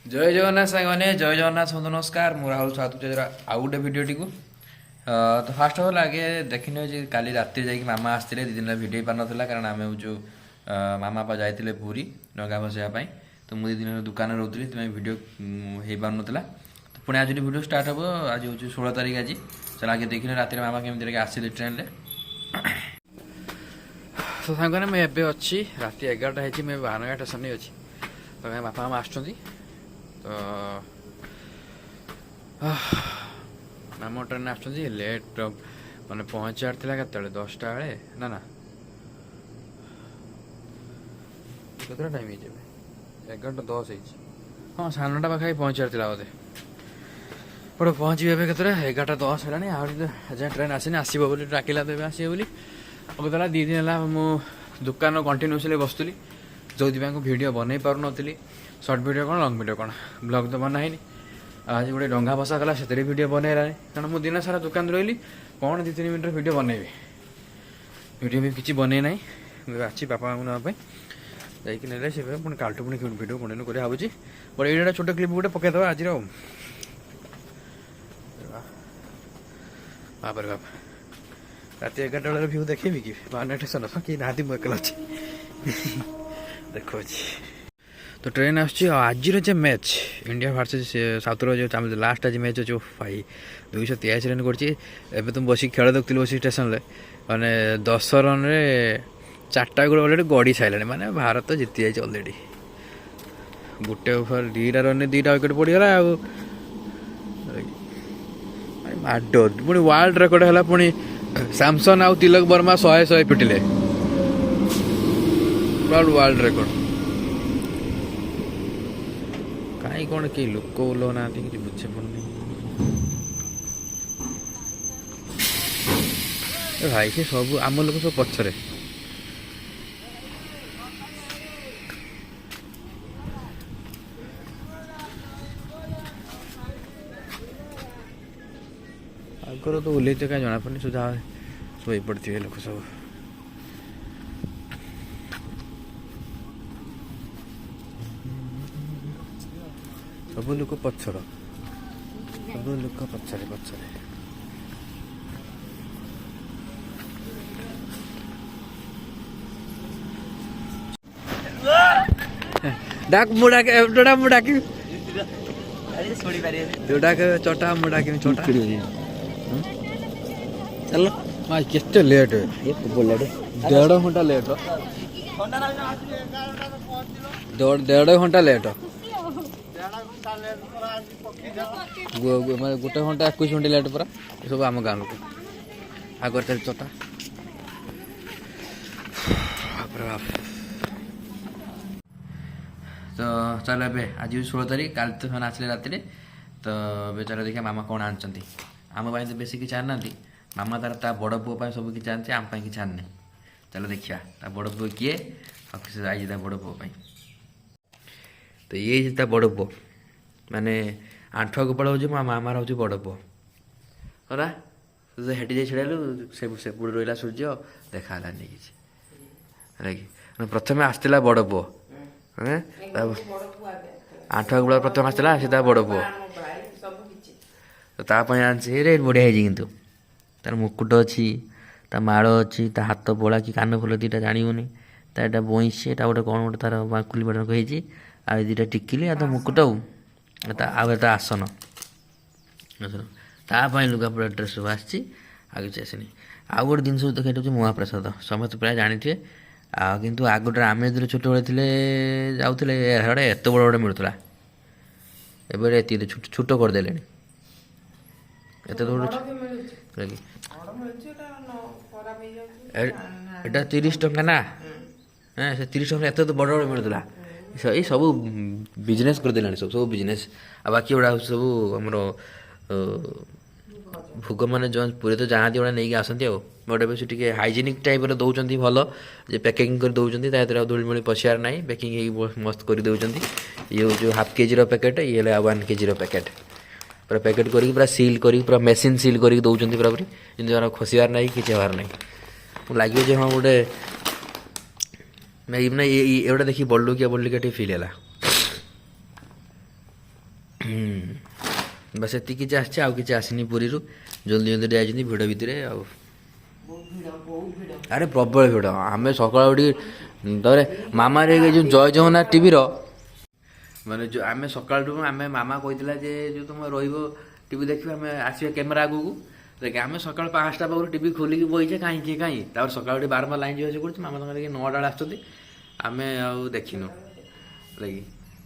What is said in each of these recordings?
जय जगन्नाथ साइने जय जगन्नाथ बंधु नमस्कार मु राहुल स्वागत आउ गोटे भिडटी को तो फास्ट ऑफ ऑल आगे देखने जे काली रात जाकि मामा आसते दी दिन भिडियो पार नाला कारण आम जो मामा बापा जाते पुरी डंगा भसैवाई तो मुझे दिन दुकान रोली तुम्हें भिड हो पार नाला तो पुणी आज भिड स्टार्ट हम आज हूँ 16 तारीख आज चल आगे देखने रात मामा केमी आसिले ट्रेन तो सांगने मुझे अच्छी रात 11टा है मैं बारंगा स्टेशन अच्छी तो बापा मामा आसुँच तो मामा ट्रेन आसुँच लेट मैंने पहुँचार था के 10टा बेले ना ना कतटा टाइम है 11:10 हाँ 9:30 पाखे पहुँचार था बोधे बड़े पहुँचे ए के 11:10 है आज ट्रेन आसनी आसो बोली डाकिला तो आसो बोली गला 2 दिन है मुझे दुकान कंटिन्यूसली बसुली जो वीडियो बनई पार नी सर्ट वीडियो कौन लंग वीडियो कौन ब्लॉग तो बना है आज गोटे डंगा भसा गला से वीडियो बनईला कारण मुझे दिन सारा दुकान रही कौन 2-3 मिनट वीडियो बनईबी वीडियो भी किसी बनई ना अच्छी बापा नापी जाइए से पुणी कालटू पुणी वीडियो कंटिन्यू कर भाई बट ये छोट क्लिप गोटे पकईद आज बाप रे बाप रात 11टा बेल भ्यू देखेबी कि बारंगा स्टेशन कि ना मुझे अच्छी देखो तो ट्रेन आज मैच इंडिया वर्सेस साउथ जो लास्ट आज मैच जो भाई 283 रन कर तुम बस खेल देखुल बस स्टेशन मैंने 10 रन 4टा गोल अलरेडी गड़ी सारे माने भारत जीति जाए अलरेडी गोटे ओभर 2टा रन 2टा विकेट पड़गला माड पुणी वर्ल्ड रेकर्ड है पुणी सैमसन आउ तिलक वर्मा 100 पिटिले वर्ल्ड रेकर्ड कहीं कौन कई लोक ओल्लो ना कि बुझे पड़नी भाई से सब आम लोग सब पछरे आगर तो ओल्ल क्या जना पड़नी सुधा शो पड़े लोक सब सब लोक पछर सब लोक पछरे पछरे डाक मुड़ा के डोडा मुड़ा के डोडा के चटा मुड़ा के चटा चलो भाई कितने लेट है 1.5 घंटा लेट 1.5 घंटा लेट गोटे घंटा 21 मिनट लेट पूरा सब आम गाँव लोग आगर चल चटा तो चल ए आज 16 तारीख काल तो ସେମାନେ ଆସିଲେ ରାତିରେ ତ ଏବେ ଚାଲ ଦେଖିବା ମାମା କ'ଣ ଆଣିଛନ୍ତି ଆମ ପାଇଁ ତ ବେଶୀ କିଛି ଆଣିନାହାନ୍ତି ମାମା ତାର ତା ବଡ଼ ପୁଅ ପାଇଁ ସବୁ କିଛି ଆଣିଛି ଆମ ପାଇଁ କିଛି ଆଣିନି ଚାଲ ଦେଖିବା ତା ବଡ଼ ପୁଅ କିଏ ଆଉ କିଛି ଆଇଛି ତା ବଡ଼ ପୁଅ ପାଇଁ ତ ଇଏ ହେଇଛି ତା ବଡ଼ ପୁଅ ମାନେ ଆଣ୍ଠୁଆ ଗୋପାଳ ହେଉଛି ମୋ ମାମାର ହେଉଛି ବଡ଼ ପୁଅ ହେଲା ହେଠି ଯାଇ ଛିଡ଼ାଇଲୁ ସେପଟେ ରହିଲା ସୂର୍ଯ୍ୟ ଦେଖା ହେଲାନି କିଛି ହେଲା କି ପ୍ରଥମେ ଆସିଥିଲା ବଡ଼ ପୁଅ ଆଣ୍ଠୁଆ ଗୋପାଳ ପ୍ରଥମେ ଆସିଥିଲା ସେ ତା ବଡ଼ ପୁଅ ତ ତା ପାଇଁ ଆଣିଛି ରେ ବଢ଼ିଆ ହେଇଛି କିନ୍ତୁ ତାର ମୁକୁଟ ଅଛି ତା ମାଳ ଅଛି ତା ହାତ ବୋଳା କି କାନ ଫୁଲ ଦୁଇଟା ଜାଣିବୁନି ତା ଏଇଟା ବଇଁଶୀ ଏଇଟା ଗୋଟେ କ'ଣ ଗୋଟେ ତାର ବାଙ୍କୁଲି ବାଟକ ହେଇଛି ଆଉ ଦୁଇଟା ଟିକିଲି ଆଉ ତା ମୁକୁଟ ଆଉ ତା ଆସନ ତା ପାଇଁ ଲୁଗାପଡ଼ା ଡ୍ରେସ୍ ସବୁ ଆସିଛି ଆଉ କିଛି ଆସିନି ଆଉ ଗୋଟେ ଜିନିଷ ଦେଖ ଏଇଟା ହେଉଛି ମହାପ୍ରସାଦ ସମସ୍ତେ ପ୍ରାୟ ଜାଣିଥିବେ ଆଉ କିନ୍ତୁ ଆଗଟା ଆମେ ଯେତେବେଳେ ଛୋଟବେଳେ ଥିଲେ ଯାଉଥିଲେ ଏଇଟା ଏତେ ବଡ଼ ବଡ଼ ମିଳୁଥିଲା ଏବେ ଏତିକି ଛୋଟ କରିଦେଲେଣି ଏତେ ବଡ଼ ଏଇଟା 30 ଟଙ୍କା ନା ସେ 30 ଟଙ୍କା ଏତେ ବଡ଼ ବଡ଼ ମିଳୁଥିଲା ଏଇ ସବୁ ବିଜନେସ୍ କରିଦେଲାଣି ସବୁ ବିଜନେସ୍ ଆଉ ବାକି ଗୁଡ଼ା ହେଉଛି ସବୁ ଆମର ଭୋଗ ମାନେ ପୁରୀ ତ ଯାଆନ୍ତି ଗୁଡ଼ା ନେଇକି ଆସନ୍ତି ଆଉ ବଟ୍ ଏବେ ସେ ଟିକେ ହାଇଜେନିକ୍ ଟାଇପ୍ର ଦେଉଛନ୍ତି ଭଲ ଯେ ପ୍ୟାକିଂ କରି ଦେଉଛନ୍ତି ତା ଭିତରେ ଆଉ ଧୂଳିମୂଳି ପଶିବାର ନାହିଁ ପ୍ୟାକିଂ ହେଇକି ମସ୍ତ କରି ଦେଉଛନ୍ତି ଇଏ ହେଉଛି ହାଫ୍ କେଜିର ପ୍ୟାକେଟ୍ ଇଏ ହେଲା 1 କେଜିର ପ୍ୟାକେଟ୍ ପୁରା ପ୍ୟାକେଟ୍ କରିକି ପୁରା ସିଲ୍ କରିକି ପୁରା ମେସିନ୍ ସିଲ୍ କରିକି ଦେଉଛନ୍ତି ପୁରା ପୁରି ଯେମିତି ଆଉ ଖସିବାର ନାହିଁ କିଛି ହେବାର ନାହିଁ ଲାଗିବ ଯେ ହଁ ଗୋଟେ एवढा देखी बडलुकिया ଟିକେ ଫିଲ୍ ହେଲା बस ये किसी आसी आउ किसी आसनी पुरी जल्दी जल्दी जाइए भिड़ भितर आउ अरे प्रबल भिड़ आम सका तारे मामा रे जो जय जगन्नाथ टीवी माने जो आम सका आम मामा कहला जो तुम रीवी देखिए आम आसवा कैमेरा आगू देख आम सका 5टा पाखर टीवी खोलिकी बहीचे कहीं कहीं सका बारंबार लाइन जाए पड़े मामा तुम 9टा बेले आसुँच आम देखिनु लगी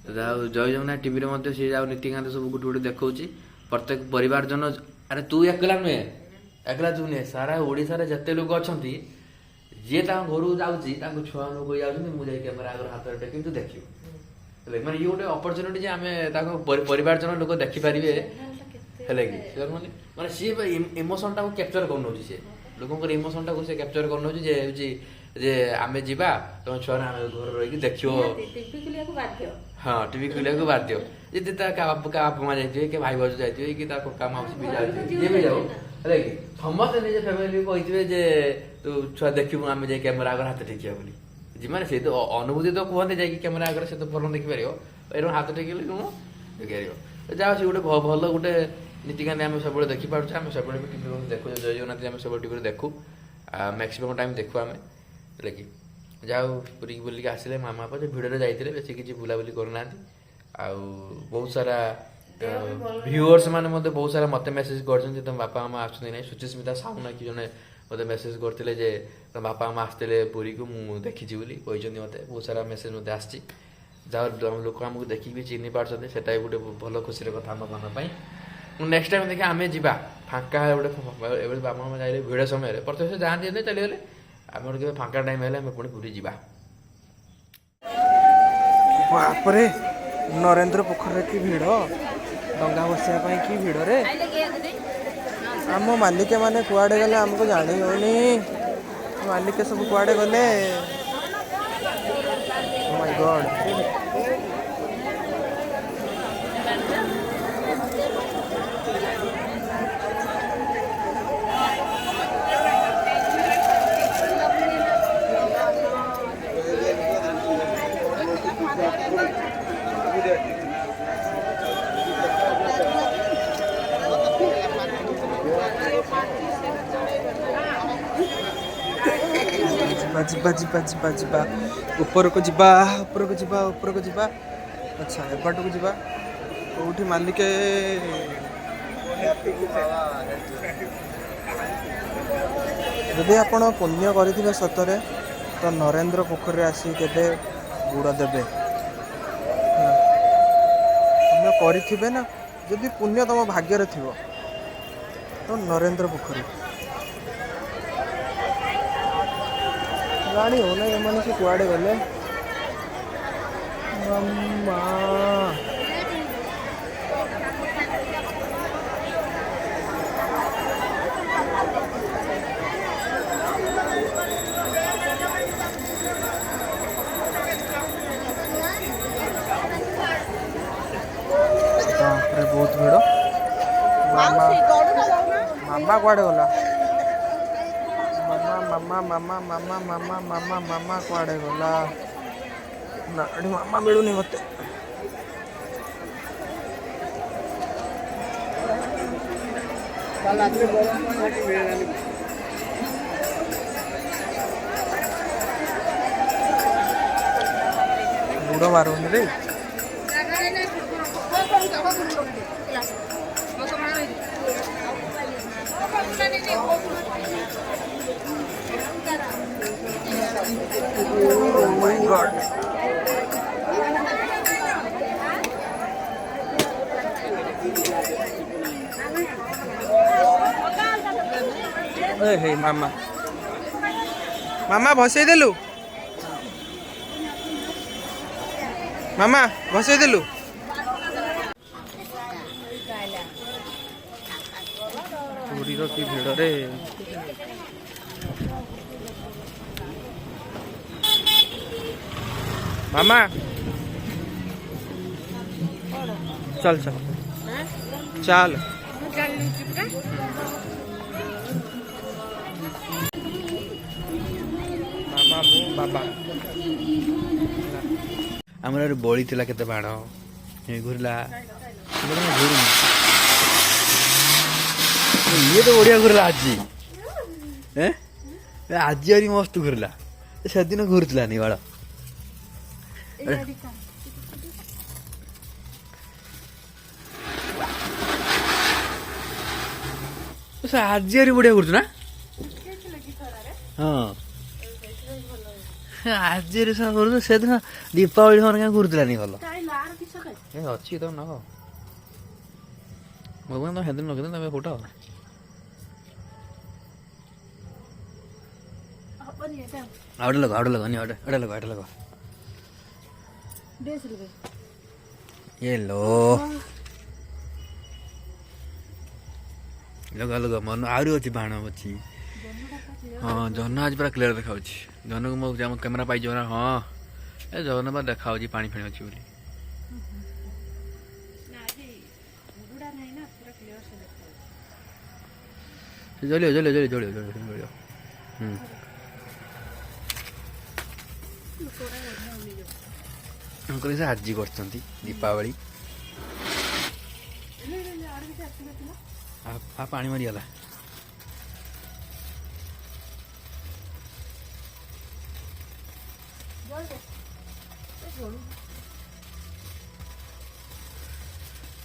जय जगन्नाथ टीवी सी नीतिकांत सब गोटे गोटे देखा प्रत्येक परिवार जन अरे तू एकला नुहे एकला तू नुहे सारा ओडिशा जिते लोक अच्छा जी घर जाऊँगी छुआ लोग जाऊँगी कैमेरा आगे हाथ टेक तू देखियो मैंने ये गोटे अपरचुनिटी आम परिवार जन लोक देखिपारे है कि माने सी इमोशन टाक कैप्चर कर नौ सी लोक इमोशन टाक कैप्चर कर नौ जे आम जा तुम छुआ घर रही देखियो हाँ टीवी खोलिया बाध्य जी बापा माँ जाइए कि भाई भाज जाइए कि कका माउसी भी जाए जी भी जाऊ है कि समस्त निज फैमिली कही जे तू छुआ देखू आम जाए कैमेरा आगे हाथ टेकिया बोली जी मैंने से तो अनुभूति तो कहते जाए कैमेरा आगे से तो भल देखिपार एरम हाथ टेकिले कौन देखिपार जहाँ से गोटे भल गोटे नीतिकांत आम सब देखिपारे आम सब टीवी देखु जय जगन्नाथ आम सब टीवी देखू मैक्सीमम टाइम देखू आम है कि जाओ पूरी बुलिक आसिले मामा बापा जो भिड़ जाइए बेस किसी बुलाबुली करना बहुत सारा व्यूअर्स मैंने बहुत सारा मत मेसेज कर तुम बापा मामा आसुँच ना सुचिस्मिता साहू ना कि जन मत मेसेज करते जे तुम बापा मामा आसते पुरी को मुझे देखी मत बहुत सारा मेसेज मत आसी जहाँ लोक आमको देखिक भी चिन्ह पार्टी से गोटे भल खुशी कथा आम मन नेक्स्ट टाइम देखिए आम जा फाँका गोटे बापा मामा जाइए भिड़ समय प्रत्यक्ष जाते चलीगले आम के फाँका टाइम है पुणी पूरी जा बापरे नरेंद्र पोखर की भिड़ डंगा बसापी की भिड़ रे आम मालिक मैंने कुआडे गले आमको जानी होनी मालिक सब कुआडे गले माय गॉड ଯିବା ଉପରକୁ ଯିବା ଆଚ୍ଛା ଏବାଟକୁ ଯିବା କୋଉଠି ମାଲିକେ ଯଦି ଆପଣ ପୁଣ୍ୟ କରିଥିବେ ସତରେ ତ ନରେନ୍ଦ୍ର ପୋଖରୀରେ ଆସି କେବେ ବୁଡ଼ ଦେବେ ପୁଣ୍ୟ କରିଥିବେ ନା ଯଦି ପୁଣ୍ୟ ତମ ଭାଗ୍ୟରେ ଥିବ ତ ନରେନ୍ଦ୍ର ପୋଖରୀ गाड़ी होना एम से कुआडे गले मम्मा बहुत भिड़ मामा कुआडे गला मामा कुआडे गला मामा मिलूनी मत बुड़ मारूनी रे Oh my God. Hey mama. Mama भसई देलु मामा भसई देलु पूरी की भिड़ रे मामा चल चल चल मामा मु बाबा आमर बड़ी थिला केते बाण ଘୁରିଲା ଘୁରୁନି ଇଏ ତ ବଢିଆ ଘୁରିଲା ଆଜି ଆଜି ଆହୁରି ମସ୍ତ ଘୁରିଲା ସେଦିନ ଘୁରୁଥିଲାନି ବାଳ ଆଜି ଆହୁରି ବଢିଆ ଘୁରୁଛୁ ନା ହଁ ଆଜି କରୁଛୁ ସେଦିନ ଦୀପାବଳି ସମୟରେ କାଇଁ ଘୁରୁଥିଲାନି ଭଲ ଏ ଅଛି ତମ ନବ ଭଗବାନ ତମେ ସେଦିନ ଲଗେଇଦେବ ତମେ ଫୋଟ ଆଉ ଗୋଟେ ଲଗ ଏଟା ଲଗ ଏ लो ଲଗ ମନ ଆହୁରି ଅଛି ବାଣ ଅଛି ହଁ ଜହ୍ନ ଆଜି ପୁରା କ୍ଲିୟର ଦେଖାଉଛି ଜହ୍ନକୁ ମୋ କ୍ୟାମେରା ପାଇଯିବ ନା ହଁ ଏ ଜହ୍ନ ବା ଦେଖାଉଛି ପାଣି ଫାଣି ଅଛି ବୋଲି ଜଳିବ କହିଲେ ସେ ଆଜି କରିଛନ୍ତି ଦୀପାବଳି ପାଣି ମାରିଗଲା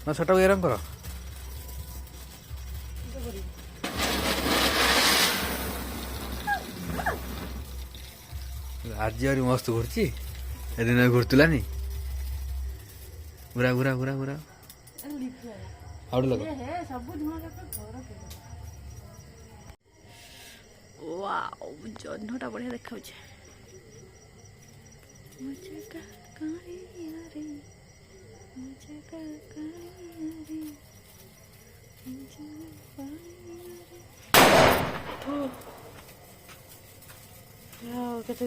ନା ସେଟାକୁ ଏରମ କର ଆଜି ଆହୁରି ମସ୍ତ ଘୁରୁଛି ଏଦିନ ଘୁରୁଥିଲାନି ଘୁରା ଆଉ ଲଗ ଜହ୍ନଟା ବଢିଆ ଦେଖାଉଛି କେତେ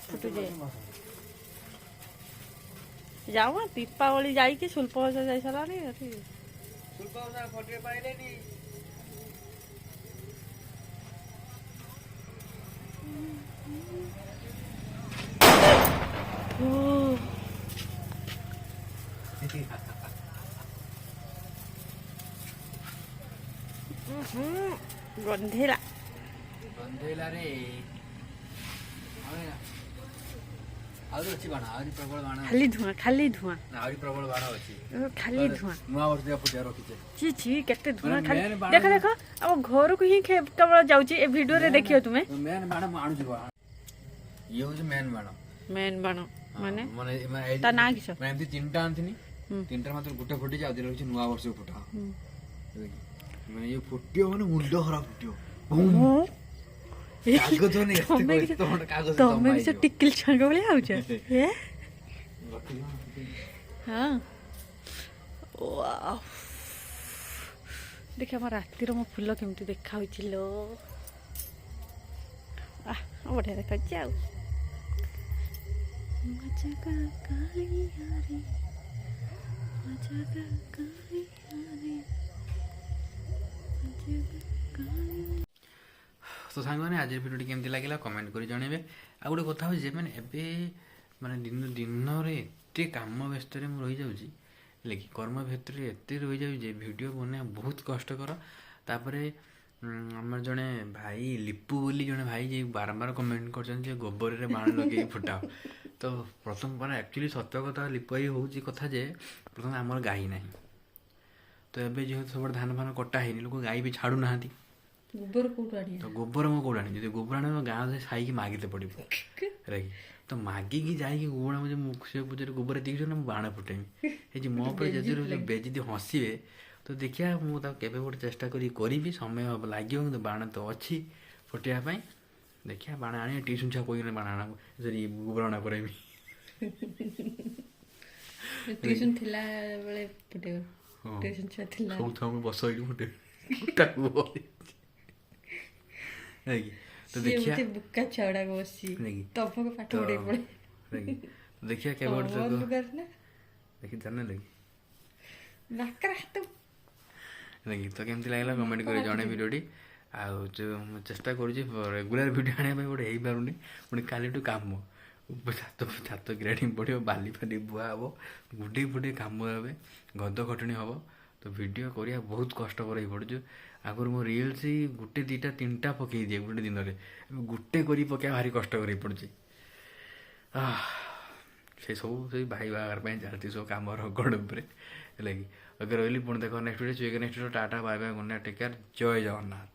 ଫୁଟୁଛି ଯାଉ ଦୀପାବଳି ଯାଇକି ଶୁଳ୍ପ ଯାଇ ସାରିଲାଣି ଗନ୍ଧେଇଲା ରେ ଆହୁରି ଅଛି ବାଣ ଆହୁରି ପ୍ରବଳ ବାଣ ଖାଲି ଧୂଆଁ ଆହୁରି ପ୍ରବଳ ବାଣ ଅଛି ଖାଲି ଧୂଆଁ ନୂଆ ବର୍ଷ ଫୁଟିଆ ରଖିଛେ ଛି କେତେ ଧୂଆଁ ଖାଲି ଦେଖ ଆମ ଘରକୁ ହିଁ କେବଳ ଯାଉଛି ଏ ଭିଡିଓରେ ଦେଖିବ ତୁମେ ମେନ୍ ବାଣ ମୁଁ ଆଣୁଛି ଇଏ ହଉଛି ମେନ୍ ବାଣ ମାନେ ମାନେ ତା ନାଁ କିସ ଏମିତି ତିନିଟା ଆଣିଥିଲି ତିନିଟା ମାତ୍ର ଗୋଟେ ଫୁଟିଛି ଆଉ ଦିଟା ହଉଛି ନୂଆ ବର୍ଷକୁ ଫୁଟା ମାନେ ଇଏ ଫୁଟିବ ମାନେ ମୁଣ୍ଡ ଖରାପ ଫୁଟିବ ତମେ ବି ସେ ଟିକିଲ ଛୁଆଙ୍କ ଭଳିଆ ହଉଛ ହଁ ଦେଖ ଆମ ରାତିର ମୋ ଫୁଲ କେମିତି ଦେଖାଉଛି ଲୋ ବଢିଆ ଦେଖାଉଛି ଆଉ ତ ସାଙ୍ଗମାନେ ଆଜିର ଭିଡ଼ିଓଟି କେମିତି ଲାଗିଲା କମେଣ୍ଟ କରି ଜଣେଇବେ ଆଉ ଗୋଟେ କଥା ହେଉଛି ଯେ ମାନେ ଏବେ ମାନେ ଦିନରେ ଏତେ କାମ ବ୍ୟସ୍ତରେ ମୁଁ ରହିଯାଉଛି ହେଲେ କି କର୍ମ କ୍ଷେତ୍ରରେ ଏତେ ରହିଯାଉଛି ଯେ ଭିଡ଼ିଓ ବନେଇବା ବହୁତ କଷ୍ଟକର ତାପରେ ଆମର ଜଣେ ଭାଇ ଲିପୁ ବୋଲି ଜଣେ ଭାଇ ଯେ ବାରମ୍ବାର କମେଣ୍ଟ କରିଛନ୍ତି ଯେ ଗୋବରରେ ବାଣ ଲଗେଇକି ଫୁଟାଅ ତ ପ୍ରଥମ ମାନେ ଆକ୍ଚୁଆଲି ସତ୍ୟ କଥା ଲିପୁ ଭାଇ ହେଉଛି କଥା ଯେ ପ୍ରଥମେ ଆମର ଗାଈ ନାହିଁ ତ ଏବେ ଯେହେତୁ ସବୁବେଳେ ଧାନ ଫାନ କଟା ହେଇନି ଲୋକ ଗାଈ ବି ଛାଡ଼ୁନାହାନ୍ତି ଗୋବର କୋଉଠୁ ଆଣିବା ତ ଗୋବର ମୁଁ କୋଉଠୁ ଆଣିବି ଯଦି ଗୋବର ଆଣିବ ଗାଁ ସାଇକି ମାଗିତେ ପଡ଼ିବ ରାଇକି ତ ମାଗିକି ଯାଇକି ଗୋବର ମୁଁ ସେ ପୂଜାରେ ଗୋବର ଦେଇକି ମୁଁ ବାଣ ଫୁଟେଇବି ହେଇଛି ମୋ ଉପରେ ଯଦି ହସିବେ ତ ଦେଖିବା ମୁଁ ତାକୁ କେବେ ଗୋଟେ ଚେଷ୍ଟା କରିବି ସମୟ ଲାଗିବ କିନ୍ତୁ ବାଣ ତ ଅଛି ଫୁଟେଇବା ପାଇଁ ଦେଖିବା ବାଣ ଆଣିବା ଟ୍ୟୁସନ୍ ଛୁଆ କହିକିନା ବାଣ ଆଣିବାକୁ ଯଦି ଗୋବର ଆଣା କରାଇବି ଟ୍ୟୁସନ୍ ଥିଲା ବେଳେ ଫୁଟେଇବ ଟ୍ୟୁସନ୍ ଛୁଆ ଥିଲା ସବୁ ଛୁଆଙ୍କୁ ବସ ହେଇକି ଫୁଟେଇବି ତ ଦେଖିବା ବୁକା ଛୁଆଗୁଡାକ ବସି ତମକୁ ପାଠ ପଢେଇ ପଡେ ଦେଖିବା କେବେ ଗୋଟେ ଦେଖି ଜାଣିଲେ ତ କେମିତି ଲାଗିଲା କମେଣ୍ଟ କରି ଜଣେ ଭିଡ଼ିଓଟି ଆଉ ଯେଉଁ ଚେଷ୍ଟା କରୁଛି ରେଗୁଲାର ଭିଡ଼ିଓ ଆଣିବା ପାଇଁ ଗୋଟେ ହେଇପାରୁନି ପୁଣି କାଲିଠୁ କାମ ଛାତ ଗ୍ରେଡ଼ିଂ ପଡ଼ିବ, ବାଲି ଫାଲି ବୁହା ହେବ, ଗୁଡ଼େଇ ଫୁଡ଼େଇ କାମ ହେବେ, ଗଦ ଖଟଣି ହେବ। ତ ଭିଡ଼ିଓ କରିବା ବହୁତ କଷ୍ଟକର ହେଇପଡ଼ୁଛୁ। ଆଗରୁ ମୋ ରିଲ୍ସ ଗୋଟେ ଦୁଇଟା ତିନିଟା ପକେଇ ଦିଏ ଗୋଟେ ଦିନରେ, ଗୋଟେ କରି ପକେଇବା ଭାରି କଷ୍ଟକର ହେଇପଡ଼ୁଛି। ସେସବୁ ସେଇ ଭାଇ ବାହାଘର ପାଇଁ ଚାଲିଛି ସବୁ କାମ ରଗଡ଼ ଉପରେ ହେଲା କି। ଓକେ ରହିଲି, ପୁଣି ଦେଖ next video. Ta-ta bye bye, good night, take care, Jay Jagannath.